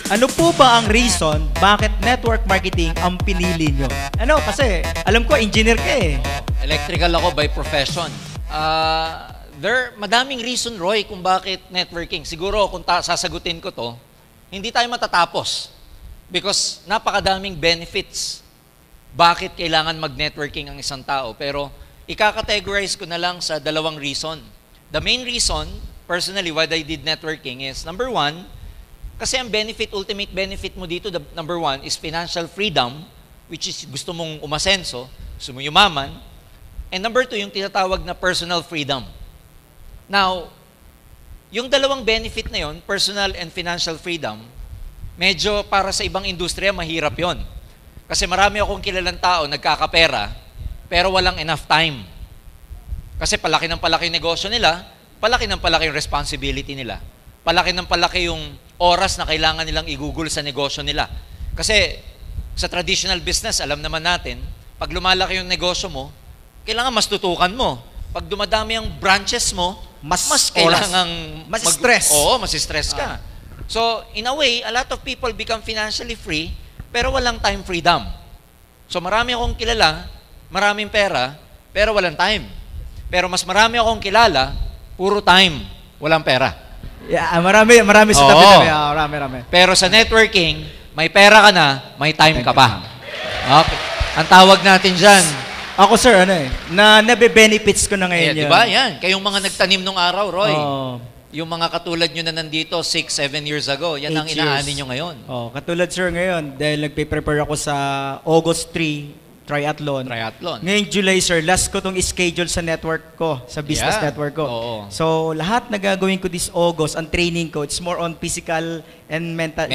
Ano po ba ang reason bakit network marketing ang pinili nyo? Ano, kasi alam ko engineer ka eh. Electrical ako by profession. Madaming reason, Roy, kung bakit networking. Siguro kung sasagutin ko to, hindi tayo matatapos. Because napakadaming benefits. Bakit kailangan mag-networking ang isang tao? Pero ika-categorize ko na lang sa dalawang reason. The main reason, personally, why I did networking is, number one, kasi ang ultimate benefit mo dito, number one, is financial freedom, which is gusto mong umasenso, gusto mong yumaman. And number two, yung tinatawag na personal freedom. Now, yung dalawang benefit na yon, personal and financial freedom, medyo para sa ibang industriya, mahirap yon. Kasi marami akong kilalang tao, nagkakapera, pero walang enough time. Kasi palaki ng palaki yung negosyo nila, palaki ng palaki yung responsibility nila. Palaki ng palaki yung oras na kailangan nilang i-google sa negosyo nila. Kasi sa traditional business, alam naman natin, pag lumalaki yung negosyo mo, kailangan mas tutukan mo. Pag dumadami ang branches mo, mas kailangang mas stress. Oo, mas stress ka. So, in a way, a lot of people become financially free, pero walang time freedom. So, marami akong kilala, maraming pera, pero walang time. Pero mas marami akong kilala, puro time, walang pera. Yeah, marami sa tabi. Marami. Pero sa networking, may pera ka na, may time ka pa. Okay. Ang tawag natin dyan. Ako sir, nabe-benefits ko na ngayon Yeah, yan. diba? Yan. Kayong mga nagtanim nung araw, Roy. Oh. Yung mga katulad nyo na nandito 6, 7 years ago, yan ang 8 inaani years. nyo ngayon. Oh, katulad sir ngayon, dahil nagpe-prepare ako sa August 3, triathlon. Ngayong July sir, last ko tong schedule sa network ko, sa business network ko. Oo. So, lahat na gagawin ko this August, ang training ko, it's more on physical and mental.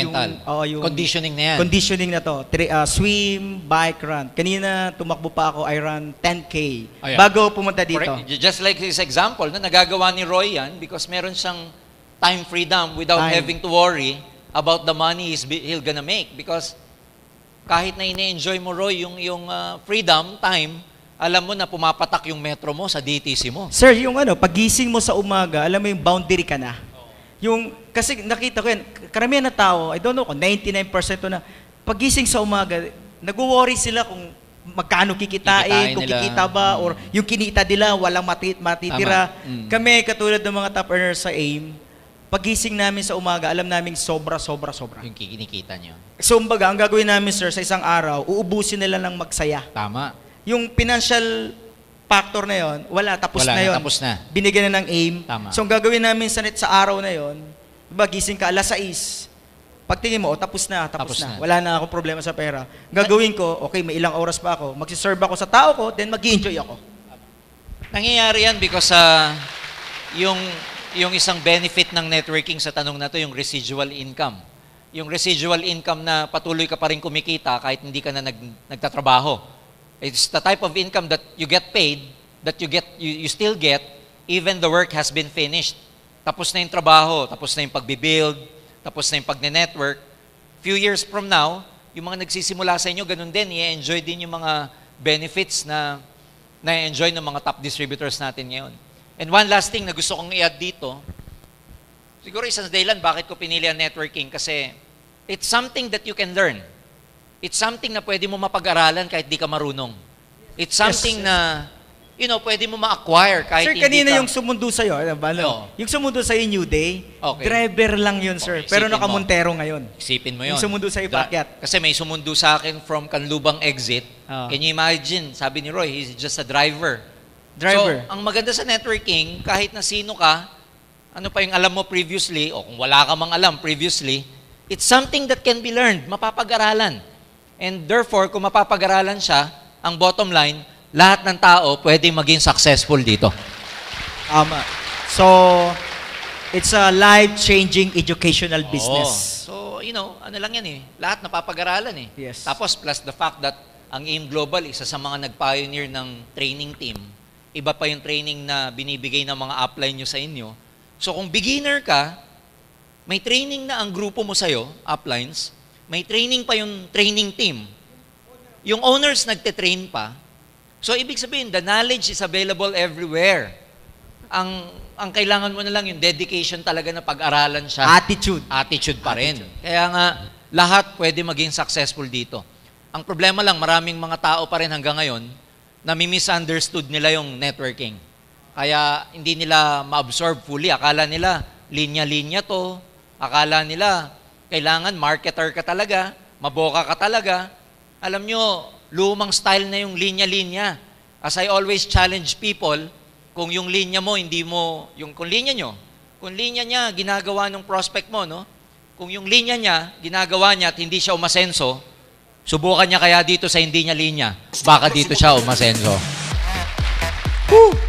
Yung conditioning na yan. Conditioning na to. Swim, bike, run. Kanina, tumakbo pa ako, I run 10K. Bago pumunta dito. Just like this example, na nagagawa ni Roy yan because meron siyang time freedom without having to worry about the money he'll gonna make. Because kahit na ine-enjoy mo, Roy, yung freedom, time, alam mo na pumapatak yung metro mo sa DTC mo. Sir, yung pagising mo sa umaga, alam mo yung boundary ka na. Kasi nakita ko yan, karamihan na tao, I don't know kung 99% na, pagising sa umaga, nag-worry sila kung magkano kikitain, kung kikita ba, or yung kinita nila, walang matitira. Kami, katulad ng mga top earners sa AIM, pagising namin sa umaga, alam namin sobra. Yung kinikita nyo. So, ang gagawin namin, sir, sa isang araw, uubusin nila ng magsaya. Tama. Yung financial factor na yon, tapos na yon. Tapos na. Binigyan na ng AIM. Tama. So, ang gagawin namin sa araw na yon, gising ka alas 6, pagtingin mo, tapos na. Wala na akong problema sa pera. Gagawin ko, okay, may ilang oras pa ako, magsiserve ako sa tao ko, then mag-enjoy ako. Nangyayari yan because yung isang benefit ng networking sa tanong na to, yung residual income. Yung residual income na patuloy ka pa rin kumikita kahit hindi ka na nagtatrabaho. It's the type of income that you get paid, that you still get, even the work has been finished. Tapos na yung trabaho, tapos na yung pagbibuild, tapos na yung pagne-network. Few years from now, yung mga nagsisimula sa inyo, ganun din, i-enjoy din yung mga benefits na enjoy ng mga top distributors natin ngayon. And one last thing na gusto kong i-add dito, siguro isang dahilan bakit ko pinili ang networking kasi it's something that you can learn. It's something na pwede mo mapag-aralan kahit di ka marunong. It's something na, pwede mo ma-acquire kahit sir, hindi ka... Sir, kanina yung sumundo sa'yo, yung sumundo sa'yo New Day, driver lang yun, sir. Okay, pero nakamontero ngayon. Isipin mo yun. Yung sumundo sa'yo, pakyat. Kasi may sumundo sa akin from Canlubang exit. Can you imagine? Sabi ni Roy, he's just a driver. So, ang maganda sa networking, kahit na sino ka, ano pa yung alam mo previously, o kung wala ka mang alam previously, it's something that can be learned, mapapag-aralan. And therefore, kung mapapag-aralan siya, ang bottom line, lahat ng tao pwedeng maging successful dito. So, it's a life-changing educational business. So, ano lang yan lahat napapag-aralan Yes. Tapos, plus the fact that ang AIM Global, isa sa mga nag-pioneer ng training team, iba pa yung training na binibigay ng mga upline nyo sa inyo. So kung beginner ka, may training na ang grupo mo sa'yo, uplines, may training pa yung training team. Yung owners nagte-train pa. So ibig sabihin, the knowledge is available everywhere. ang kailangan mo na lang yung dedication talaga na pag-aralan siya. Attitude pa rin. Kaya nga, lahat pwede maging successful dito. Ang problema lang, maraming mga tao pa rin hanggang ngayon na misunderstood nila yung networking. Kaya hindi nila ma-absorb fully. Akala nila, linya-linya to. Akala nila, kailangan marketer ka talaga, maboka ka talaga. Alam nyo, lumang style na yung linya-linya. As I always challenge people, kung yung linya mo, hindi mo, kung linya niya, ginagawa ng prospect mo, no? Kung yung linya niya, ginagawa niya at hindi siya umasenso, subukan niya kaya dito sa hindi niya linya. Baka dito siya umasenso. Woo!